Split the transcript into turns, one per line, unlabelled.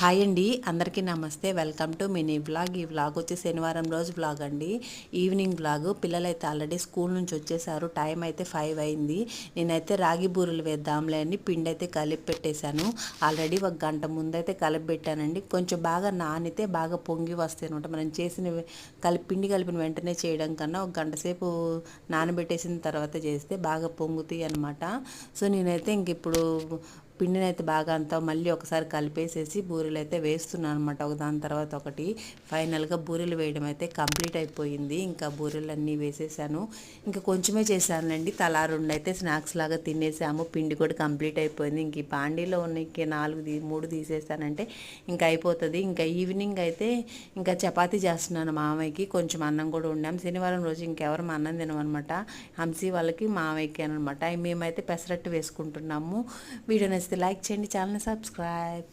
Hi అండి, అందరికీ నమస్తే. Welcome to mini vlog. ఈ వ్లాగ్ వచ్చి శనివారం రోజు వ్లాగ్ అండి, ఈవినింగ్ వ్లాగ్. పిల్లలైతే ఆల్రెడీ స్కూల్ నుంచి వచ్చేసారు. టైం అయితే 5 అయింది. నేనైతే రాగి బూరెలు వేద్దాంలే అని పిండి అయితే కలిపి పెట్టేశాను. ఆల్రెడీ ఒక గంట ముందైతే కలిపి పెట్టానండి. కొంచెం బాగా నానితే బాగా పొంగి వస్తాయి అనమాట. మనం చేసిన పిండి కలిపిన వెంటనే చేయడం కన్నా ఒక గంట సేపు నానబెట్టేసిన తర్వాత చేస్తే బాగా పొంగుతాయి అనమాట. సో నేనైతే ఇంక ఇప్పుడు పిండిని అయితే బాగా అంతా మళ్ళీ ఒకసారి కలిపేసేసి బూరెలు అయితే వేస్తున్నాను అనమాట, ఒకదాని తర్వాత ఒకటి. ఫైనల్గా బూరెలు వేయడం అయితే కంప్లీట్ అయిపోయింది. ఇంకా బూరెలు అన్నీ వేసేసాను. ఇంకా కొంచెమే చేశానండి, తలా రెండు అయితే స్నాక్స్ లాగా తినేసాము. పిండి కూడా కంప్లీట్ అయిపోయింది. ఇంక ఈ బాండీలో ఉన్న ఇంకే 3 తీసేసానంటే ఇంకా అయిపోతుంది. ఇంకా ఈవినింగ్ అయితే ఇంకా చపాతీ చేస్తున్నాను మామయ్యకి. కొంచెం అన్నం కూడా ఉండాం. శనివారం రోజు ఇంకెవరు అన్నం తినమనమాట, హంసీ వాళ్ళకి మామయ్యకి అనమాట. మేమైతే పెసరట్టు వేసుకుంటున్నాము. వీడియో నచ్చితే లైక్ చేయండి, ఛానల్ని సబ్స్క్రైబ్.